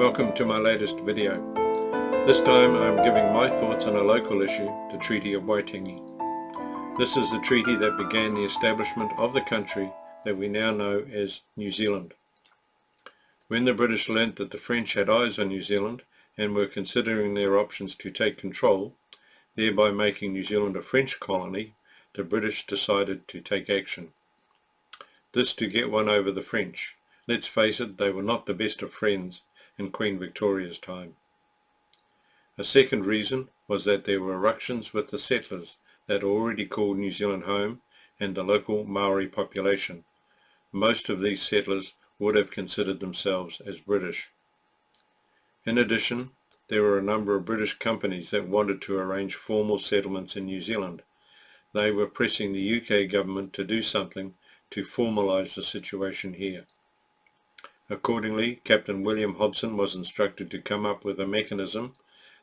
Welcome to my latest video. This time I am giving my thoughts on a local issue, the Treaty of Waitangi. This is the treaty that began the establishment of the country that we now know as New Zealand. When the British learnt that the French had eyes on New Zealand and were considering their options to take control, thereby making New Zealand a French colony, the British decided to take action. This to get one over the French. Let's face it, they were not the best of friends in Queen Victoria's time. A second reason was that there were ructions with the settlers that already called New Zealand home and the local Maori population. Most of these settlers would have considered themselves as British. In addition, there were a number of British companies that wanted to arrange formal settlements in New Zealand. They were pressing the UK government to do something to formalise the situation here. Accordingly, Captain William Hobson was instructed to come up with a mechanism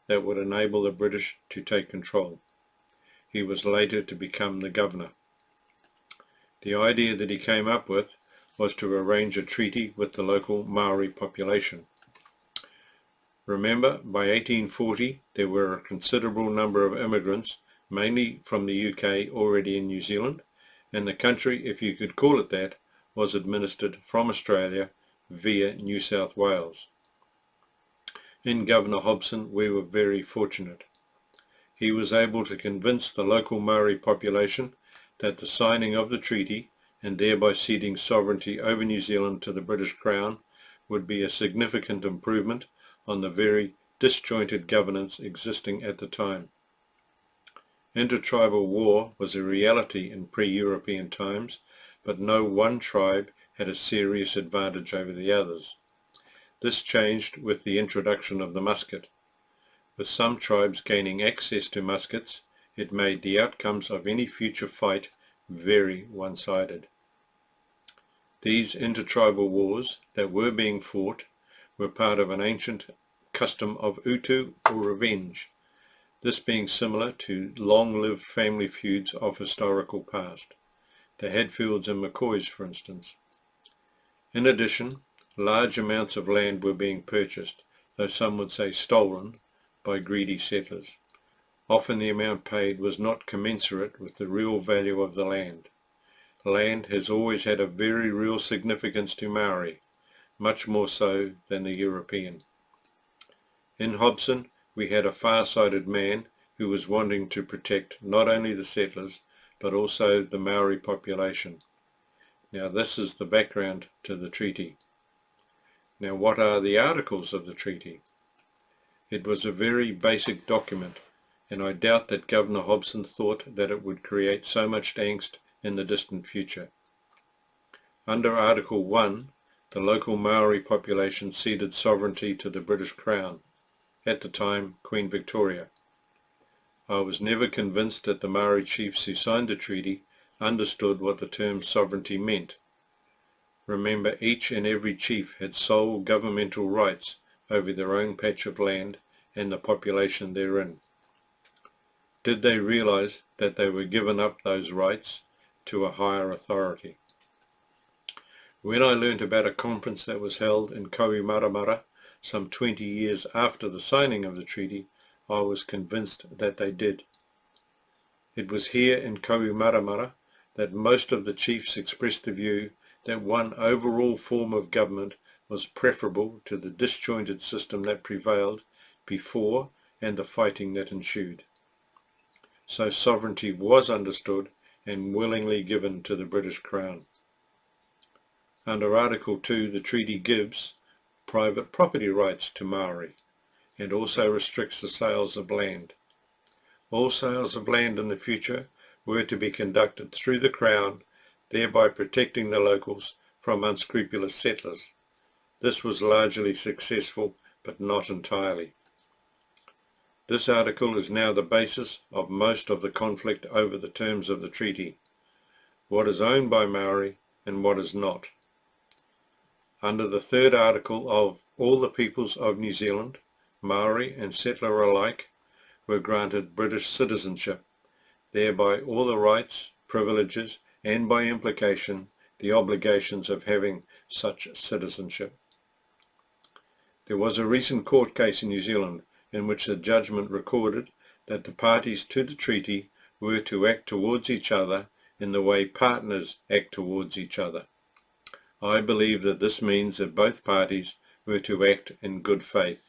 that would enable the British to take control. He was later to become the governor. The idea that he came up with was to arrange a treaty with the local Maori population. Remember, by 1840 there were a considerable number of immigrants, mainly from the UK, already in New Zealand, and the country, if you could call it that, was administered from Australia via New South Wales. In Governor Hobson we were very fortunate. He was able to convince the local Maori population that the signing of the treaty, and thereby ceding sovereignty over New Zealand to the British Crown, would be a significant improvement on the very disjointed governance existing at the time. Intertribal war was a reality in pre-European times, but no one tribe had a serious advantage over the others. This changed with the introduction of the musket. With some tribes gaining access to muskets, it made the outcomes of any future fight very one-sided. These intertribal wars that were being fought were part of an ancient custom of utu or revenge, this being similar to long-lived family feuds of historical past, the Hadfields and McCoys for instance. In addition, large amounts of land were being purchased, though some would say stolen, by greedy settlers. Often the amount paid was not commensurate with the real value of the land. Land has always had a very real significance to Maori, much more so than the European. In Hobson we had a far-sighted man who was wanting to protect not only the settlers but also the Maori population. Now this is the background to the treaty. Now what are the articles of the treaty? It was a very basic document, and I doubt that Governor Hobson thought that it would create so much angst in the distant future. Under Article 1, the local Maori population ceded sovereignty to the British Crown, at the time Queen Victoria. I was never convinced that the Maori chiefs who signed the treaty understood what the term sovereignty meant. Remember, each and every chief had sole governmental rights over their own patch of land and the population therein. Did they realize that they were given up those rights to a higher authority? When I learnt about a conference that was held in Kohimaramara some 20 years after the signing of the treaty, I was convinced that they did. It was here in Kohimaramara that most of the chiefs expressed the view that one overall form of government was preferable to the disjointed system that prevailed before and the fighting that ensued. So sovereignty was understood and willingly given to the British Crown. Under Article 2, the treaty gives private property rights to Maori and also restricts the sales of land. All sales of land in the future were to be conducted through the Crown, thereby protecting the locals from unscrupulous settlers. This was largely successful, but not entirely. This article is now the basis of most of the conflict over the terms of the treaty, what is owned by Maori and what is not. Under the third article of all the peoples of New Zealand, Maori and settler alike, were granted British citizenship, thereby all the rights, privileges, and by implication the obligations of having such citizenship. There was a recent court case in New Zealand in which the judgment recorded that the parties to the treaty were to act towards each other in the way partners act towards each other. I believe that this means that both parties were to act in good faith.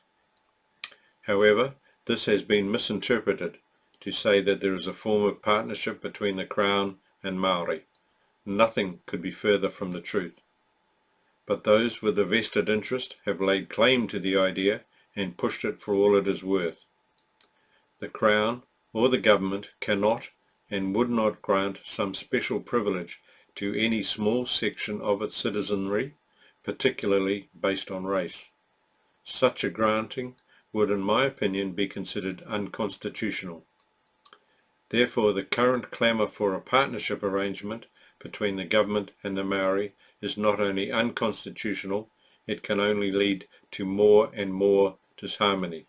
However, this has been misinterpreted to say that there is a form of partnership between the Crown and Maori. Nothing could be further from the truth. But those with a vested interest have laid claim to the idea and pushed it for all it is worth. The Crown or the government cannot and would not grant some special privilege to any small section of its citizenry, particularly based on race. Such a granting would, in my opinion, be considered unconstitutional. Therefore, the current clamour for a partnership arrangement between the government and the Maori is not only unconstitutional, it can only lead to more and more disharmony.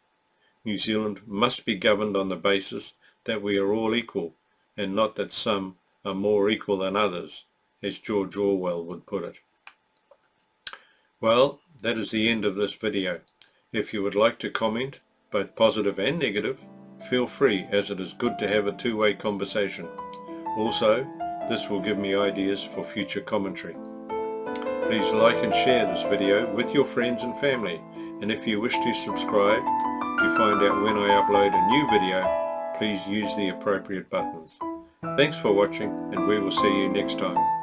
New Zealand must be governed on the basis that we are all equal, and not that some are more equal than others, as George Orwell would put it. Well, that is the end of this video. If you would like to comment, both positive and negative, feel free, as it is good to have a two-way conversation. Also, this will give me ideas for future commentary. Please like and share this video with your friends and family, and if you wish to subscribe to find out when I upload a new video, please use the appropriate buttons. Thanks for watching, and we will see you next time.